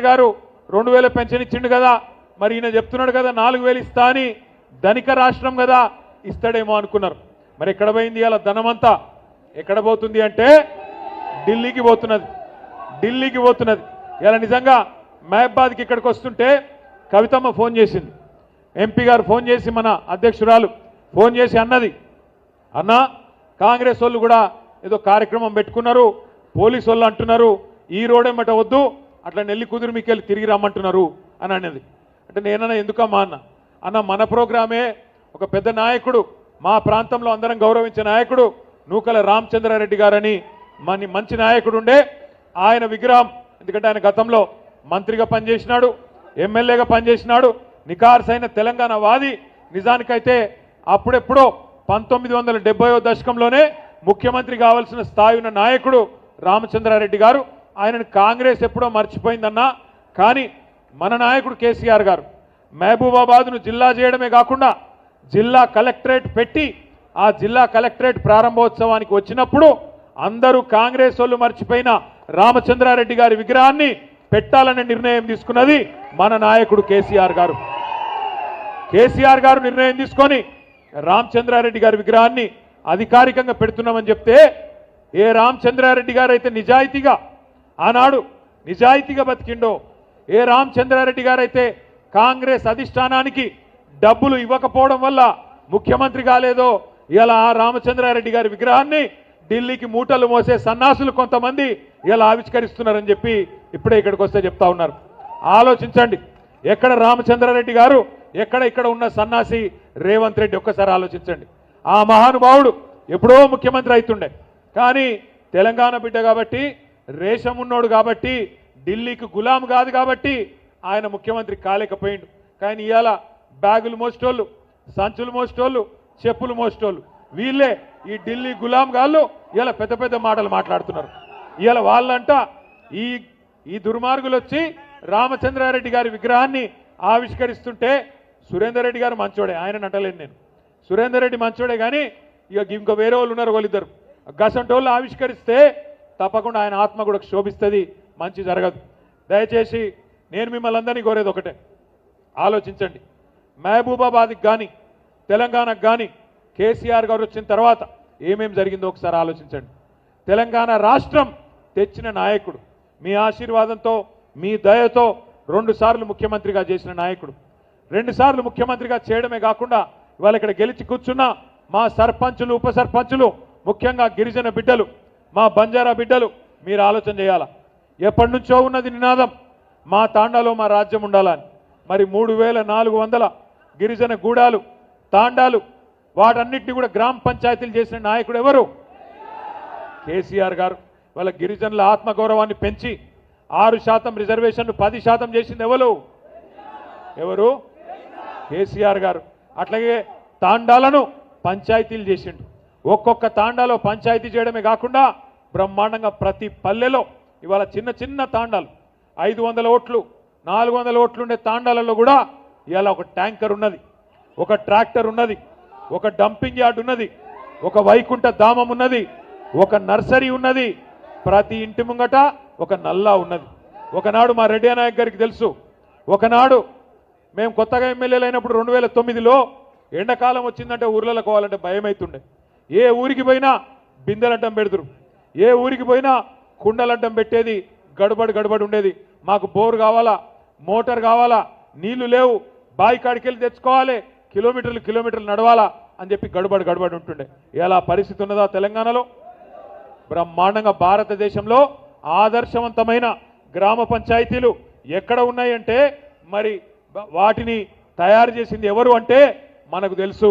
గారు 2000 పెన్షన్ ఇచ్చిండు కదా, మరి ఈయన చెప్తున్నాడు కదా 4000 ఇస్తా అని, ధనిక రాష్ట్రం కదా ఇస్తాడేమో అనుకున్నారు. మరి ఎక్కడ పోయింది అలా ధనమంతా? ఎక్కడ పోతుంది అంటే ఢిల్లీకి పోతున్నది, ఢిల్లీకి పోతున్నది. ఇలా నిజంగా మహబాద్కి ఇక్కడికి వస్తుంటే కవితమ్మ ఫోన్ చేసింది, ఎంపీ గారు ఫోన్ చేసి మన అధ్యక్షురాలు ఫోన్ చేసి అన్నది, అన్న కాంగ్రెస్ వాళ్ళు కూడా ఏదో కార్యక్రమం పెట్టుకున్నారు, పోలీసు వాళ్ళు అంటున్నారు ఈ రోడేమట వద్దు, అట్లా నెల్లి కుదురు మీకెళ్ళి తిరిగి రమ్మంటున్నారు అని అన్నది. అంటే నేనన్నా ఎందుకమ్మా అన్న మన ప్రోగ్రామే ఒక పెద్ద నాయకుడు, మా ప్రాంతంలో అందరం గౌరవించే నాయకుడు నూకల రామచంద్రారెడ్డి గారని మంచి నాయకుడు ఉండే, ఆయన విగ్రహం, ఎందుకంటే ఆయన గతంలో మంత్రిగా పనిచేసినాడు, ఎమ్మెల్యేగా పనిచేసినాడు, నికార్సైన తెలంగాణ వాది. నిజానికైతే అప్పుడెప్పుడో 1970వ దశకంలోనే ముఖ్యమంత్రి కావాల్సిన స్థాయి ఉన్న నాయకుడు రామచంద్రారెడ్డి గారు. ఆయనను కాంగ్రెస్ ఎప్పుడో మర్చిపోయిందన్నా, కానీ మన నాయకుడు కేసీఆర్ గారు మహబూబాబాద్ను జిల్లా చేయడమే కాకుండా జిల్లా కలెక్టరేట్ పెట్టి ఆ జిల్లా కలెక్టరేట్ ప్రారంభోత్సవానికి వచ్చినప్పుడు అందరూ కాంగ్రెస్ వాళ్ళు మర్చిపోయిన రామచంద్రారెడ్డి గారి విగ్రహాన్ని పెట్టాలనే నిర్ణయం తీసుకున్నది మన నాయకుడు కేసీఆర్ గారు. కేసీఆర్ గారు నిర్ణయం తీసుకొని రామచంద్రారెడ్డి గారి విగ్రహాన్ని అధికారికంగా పెడుతున్నామని చెప్తే, ఏ రామచంద్రారెడ్డి గారు అయితే నిజాయితీగా ఆనాడు నిజాయితీగా బతికిండో, ఏ రామచంద్రారెడ్డి గారు అయితే కాంగ్రెస్ అధిష్టానానికి డబ్బులు ఇవ్వకపోవడం వల్ల ముఖ్యమంత్రి కాలేదో, ఇలా ఆ రామచంద్రారెడ్డి గారి విగ్రహాన్ని ఢిల్లీకి మూటలు మోసే సన్నాసులు కొంతమంది ఇలా ఆవిష్కరిస్తున్నారని చెప్పి ఇప్పుడే ఇక్కడికి వస్తే చెప్తా ఉన్నారు. ఆలోచించండి, ఎక్కడ రామచంద్రారెడ్డి గారు, ఎక్కడ ఇక్కడ ఉన్న సన్నాసి రేవంత్ రెడ్డి, ఒక్కసారి ఆలోచించండి. ఆ మహానుభావుడు ఎప్పుడో ముఖ్యమంత్రి అవుతుండే, కానీ తెలంగాణ బిడ్డ కాబట్టి, రేషం ఉన్నోడు కాబట్టి, ఢిల్లీకి గులాం కాదు కాబట్టి ఆయన ముఖ్యమంత్రి కాలేకపోయిండు. కానీ ఇవాళ బ్యాగులు మోసేటోళ్ళు, సంచులు మోసేటోళ్ళు, చెప్పులు మోసేటోళ్ళు వీళ్ళే ఈ ఢిల్లీ గులాం గాళ్ళు ఇలా పెద్ద పెద్ద మాటలు మాట్లాడుతున్నారు. ఇవాళ వాళ్ళంట ఈ దుర్మార్గులు వచ్చి రామచంద్రారెడ్డి గారి విగ్రహాన్ని ఆవిష్కరిస్తుంటే, సురేందర్ రెడ్డి గారు మంచోడే, ఆయన అంటలేను నేను, సురేందర్ రెడ్డి మంచోడే, కానీ ఇక ఇంకో వేరే వాళ్ళు ఉన్నారు, వాళ్ళిద్దరు గసంటోళ్ళు ఆవిష్కరిస్తే తప్పకుండా ఆయన ఆత్మ కూడా శోభిస్తుంది, మంచి జరగదు. దయచేసి నేను మిమ్మల్ని అందరినీ కోరేది ఒకటే, ఆలోచించండి. మహబూబాబాద్కి కానీ తెలంగాణకు కానీ కేసీఆర్ గారు వచ్చిన తర్వాత ఏమేం జరిగిందో ఒకసారి ఆలోచించండి. తెలంగాణ రాష్ట్రం తెచ్చిన నాయకుడు, మీ ఆశీర్వాదంతో మీ దయతో 2 సార్లు ముఖ్యమంత్రిగా చేసిన నాయకుడు, 2 సార్లు ముఖ్యమంత్రిగా చేయడమే కాకుండా ఇవాళ ఇక్కడ గెలిచి కూర్చున్న మా సర్పంచులు, ఉప సర్పంచులు, ముఖ్యంగా గిరిజన బిడ్డలు, మా బంజారా బిడ్డలు, మీరు ఆలోచన చేయాలా. ఎప్పటి నుంచో ఉన్నది నినాదం, మా తాండాలో మా రాజ్యం ఉండాలని. మరి 3400 గిరిజన గూడాలు, తాండాలు, వాటన్నిటిని కూడా గ్రామ పంచాయతీలు చేసిన నాయకుడు ఎవరు? కేసీఆర్ గారు. వాళ్ళ గిరిజనుల ఆత్మగౌరవాన్ని పెంచి 6% రిజర్వేషన్లు 10% చేసింది ఎవరు? కేసీఆర్ గారు. అట్లాగే తాండాలను పంచాయతీలు చేసిండు. ఒక్కొక్క తాండాలో పంచాయతీ చేయడమే కాకుండా బ్రహ్మాండంగా ప్రతి పల్లెలో ఇవాళ చిన్న చిన్న తాండాలు 500 ఓట్లు 400 ఓట్లు ఉండే తాండాలలో కూడా ఇవాళ ఒక ట్యాంకర్ ఉన్నది, ఒక ట్రాక్టర్ ఉన్నది, ఒక డంపింగ్ యార్డ్ ఉన్నది, ఒక వైకుంఠ ధామం ఉన్నది, ఒక నర్సరీ ఉన్నది, ప్రతి ఇంటి ముంగట ఒక నల్లా ఉన్నది. ఒకనాడు మా రెడ్డి నాయక్ గారికి తెలుసు, ఒకనాడు మేము కొత్తగా ఎమ్మెల్యేలు అయినప్పుడు 2009లో ఎండాకాలం వచ్చిందంటే ఊర్లలో పోవాలంటే భయం అవుతుండే. ఏ ఊరికి పోయినా బిందెలడ్డం పెడుతురు, ఏ ఊరికి పోయినా కుండలడ్డం పెట్టేది, గడబడి ఉండేది. మాకు బోర్ కావాలా, మోటార్ కావాలా, నీళ్లు లేవు, బావి కాడికి వెళ్ళి తెచ్చుకోవాలి, కిలోమీటర్లు నడవాలా అని చెప్పి గడబడి ఉంటుండే. ఇలా పరిస్థితి ఉన్నదా తెలంగాణలో? బ్రహ్మాండంగా భారతదేశంలో ఆదర్శవంతమైన గ్రామ పంచాయతీలు ఎక్కడ ఉన్నాయంటే, మరి వాటిని తయారు చేసింది ఎవరు అంటే మనకు తెలుసు,